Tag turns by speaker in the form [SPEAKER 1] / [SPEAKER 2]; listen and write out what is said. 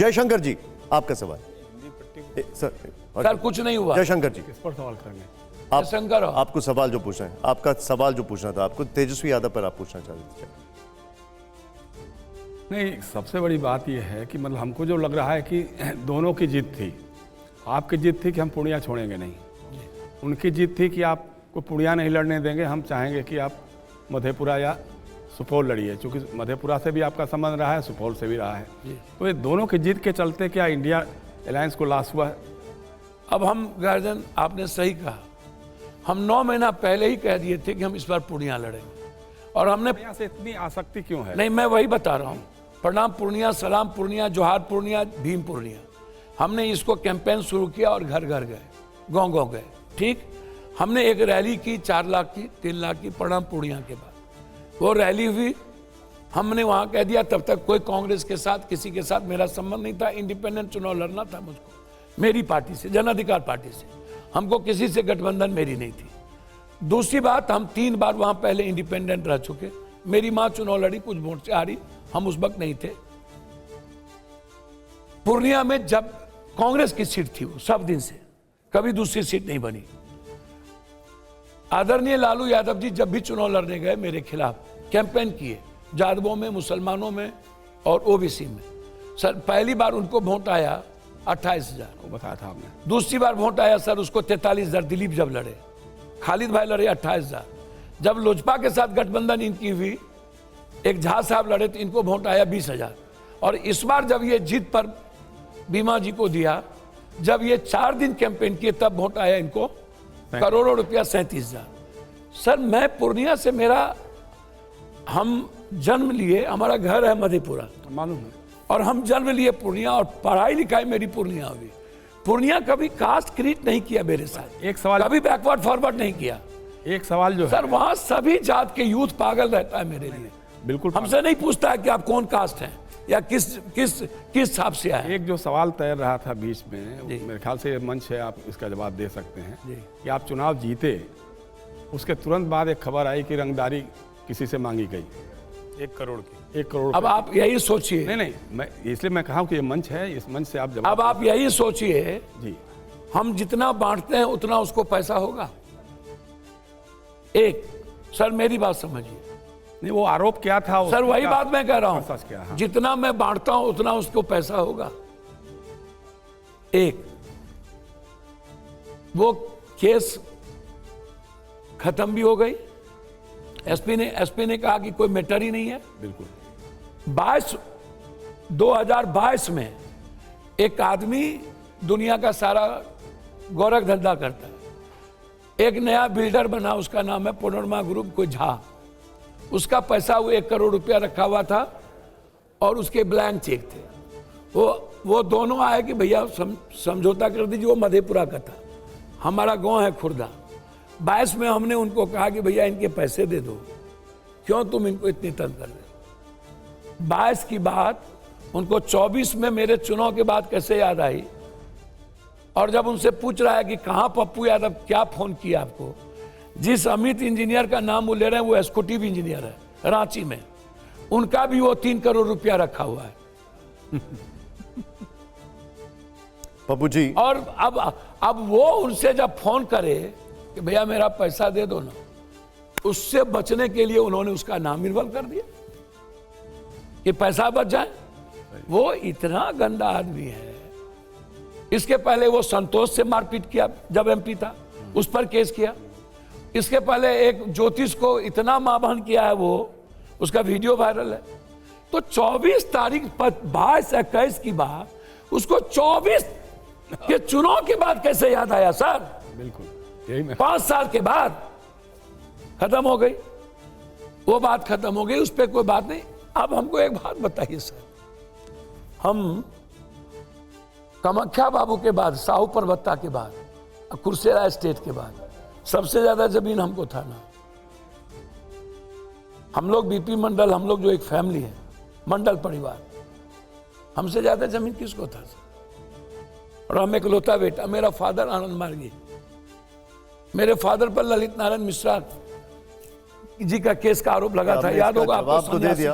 [SPEAKER 1] जयशंकर जी, आपका सवाल।
[SPEAKER 2] सर कुछ नहीं हुआ।
[SPEAKER 1] जयशंकर जी,
[SPEAKER 3] किस पर सवाल करेंगे?
[SPEAKER 2] जयशंकर
[SPEAKER 1] आपको सवाल जो पूछना है, आपका सवाल जो पूछना था आपको, तेजस्वी यादव पर आप पूछना चाहते थे।
[SPEAKER 3] नहीं, सबसे बड़ी बात यह है कि मतलब हमको जो लग रहा है कि दोनों की जीत थी। आपकी जीत थी कि हम पूर्णिया छोड़ेंगे नहीं, उनकी जीत थी कि आपको पूर्णिया नहीं लड़ने देंगे, हम चाहेंगे कि आप मधेपुरा या सुपौल लड़िए, क्योंकि मधेपुरा से भी आपका संबंध रहा है, सुपौल से भी रहा है। तो ये दोनों की जीत के चलते क्या इंडिया अलायंस को लॉस हुआ है?
[SPEAKER 2] अब हम गार्जियन, आपने सही कहा, हम 9 महीना पहले ही कह दिए थे कि हम इस बार पूर्णिया लड़ेंगे, और हमने
[SPEAKER 3] यहाँ से इतनी आसक्ति क्यों है?
[SPEAKER 2] नहीं, मैं वही बता रहा हूँ। प्रणाम पूर्णिया, सलाम पूर्णिया, जोहार पूर्णिया, भीम पूर्णिया, हमने इसको कैंपेन शुरू किया और घर घर गए, गांव गए। ठीक, हमने एक रैली की 4 लाख की, 3 लाख की, प्रणाम पूर्णिया के बाद वो रैली हुई। हमने वहां कह दिया, तब तक कोई कांग्रेस के साथ, किसी के साथ मेरा संबंध नहीं था, इंडिपेंडेंट चुनाव लड़ना था मुझको, मेरी पार्टी से, जन अधिकार पार्टी से, हमको किसी से गठबंधन मेरी नहीं थी। दूसरी बात, हम 3 बार वहां पहले इंडिपेंडेंट रह चुके, मेरी मां चुनाव लड़ी, कुछ वोट से हारी, हम उस वक्त नहीं थे। पूर्णिया में जब कांग्रेस की सीट थी, वो सब दिन से कभी दूसरी सीट नहीं बनी। आदरणीय लालू यादव जी जब भी चुनाव लड़ने गए मेरे खिलाफ, कैंपेन किए, यादवों में, मुसलमानों में और ओबीसी में। सर पहली बार उनको वोट आया 28,000,
[SPEAKER 3] बताया था आपने।
[SPEAKER 2] दूसरी बार वोट आया सर उसको 43,000, दिलीप जब लड़े, खालिद भाई लड़े 28,000। जब लोजपा के साथ गठबंधन इनकी हुई, एक झा साहब लड़े तो इनको वोट आया 20,000। और इस बार जब ये जीत पर बीमा जी को दिया, जब ये 4 दिन कैंपेन किए, तब वोट आया इनको करोड़ों रुपया, 37,000। सर मैं पूर्णिया से, हम जन्म लिए, हमारा घर है मधेपुरा,
[SPEAKER 3] मालूम है,
[SPEAKER 2] और हम जन्म लिए पूर्णिया, और पढ़ाई लिखाई मेरी पूर्णिया हुई। पूर्णिया कभी कास्ट क्रिएट नहीं किया मेरे साथ,
[SPEAKER 3] एक सवाल,
[SPEAKER 2] कभी बैकवर्ड फॉरवर्ड नहीं किया।
[SPEAKER 3] एक सवाल जो है
[SPEAKER 2] सर वहां सभी जात के यूथ पागल रहता है मेरे लिए,
[SPEAKER 3] बिल्कुल
[SPEAKER 2] हमसे नहीं पूछता है कि आप कौन कास्ट हैं या किस हिसाब से आए।
[SPEAKER 3] एक जो सवाल तैर रहा था बीच में, मेरे ख्याल से ये मंच है, आप इसका जवाब दे सकते हैं कि आप चुनाव जीते, उसके तुरंत बाद एक खबर आई कि रंगदारी किसी से मांगी गई 1 करोड़ की, 1 करोड़।
[SPEAKER 2] अब आप यही सोचिए,
[SPEAKER 3] नहीं, मैं इसलिए मैं कहा कि ये मंच है, इस मंच से आप जवाब।
[SPEAKER 2] अब आप यही सोचिए
[SPEAKER 3] जी,
[SPEAKER 2] हम जितना बांटते हैं उतना उसको पैसा होगा। एक सर मेरी बात समझिए,
[SPEAKER 3] नहीं वो आरोप क्या था
[SPEAKER 2] सर वही बात मैं कह रहा
[SPEAKER 3] सच क्या?
[SPEAKER 2] हूं, जितना मैं बांटता हूं उतना उसको पैसा होगा। एक वो केस खत्म भी हो गई, एसपी ने कहा कि कोई मैटर ही नहीं है।
[SPEAKER 3] बिल्कुल
[SPEAKER 2] 2022 में एक आदमी दुनिया का सारा गोरख धंधा करता है, एक नया बिल्डर बना, उसका नाम है पुनर्मा ग्रुप, कोई झा, उसका पैसा वो 1 करोड़ रुपया रखा हुआ था और उसके ब्लैंक चेक थे। वो दोनों आए कि भैया समझौता कर दीजिए, वो मधेपुरा का था, हमारा गांव है खुर्दा। 22 में हमने उनको कहा कि भैया इनके पैसे दे दो, क्यों तुम इनको इतनी तंग कर रहे हो। 22 की बात उनको 24 में मेरे चुनाव के बाद कैसे याद आई, और जब उनसे पूछ रहा है कि कहाँ पप्पू यादव, क्या फोन किया आपको, जिस अमित इंजीनियर का नाम वो ले रहे हैं वो एग्जीक्यूटिव इंजीनियर है रांची में, उनका भी वो 3 करोड़ रुपया रखा हुआ है।
[SPEAKER 1] पप्पू जी,
[SPEAKER 2] और अब वो उनसे जब फोन करे कि भैया मेरा पैसा दे दो ना, उससे बचने के लिए उन्होंने उसका नाम इन्वॉल्व कर दिया कि पैसा बच जाए। वो इतना गंदा आदमी है। इसके पहले वो संतोष से मारपीट किया जब एमपी था, उस पर केस किया। इसके पहले एक ज्योतिष को इतना मारहान किया है, वो उसका वीडियो वायरल है। तो 24 तारीख 22-21 की बात उसको 24 के चुनाव के बाद कैसे याद आया सर?
[SPEAKER 3] बिल्कुल यही मैं,
[SPEAKER 2] 5 साल के बाद खत्म हो गई वो बात, खत्म हो गई, उस पर कोई बात नहीं। अब हमको एक बात बताइए सर, हम कामाख्या बाबू के बाद, साहू परबत्ता के बाद, कुर्सेला स्टेट के बाद सबसे ज्यादा जमीन हमको था ना। हम लोग बीपी मंडल, हम लोग जो एक फैमिली है, मंडल परिवार, हमसे ज्यादा जमीन किसको था सर? और हम इकलौता बेटा, मेरा फादर आनंद मार्गी, मेरे फादर पर ललित नारायण मिश्रा जी का केस का आरोप लगा था, याद होगा आपको?
[SPEAKER 1] जवाब तो दे दिया,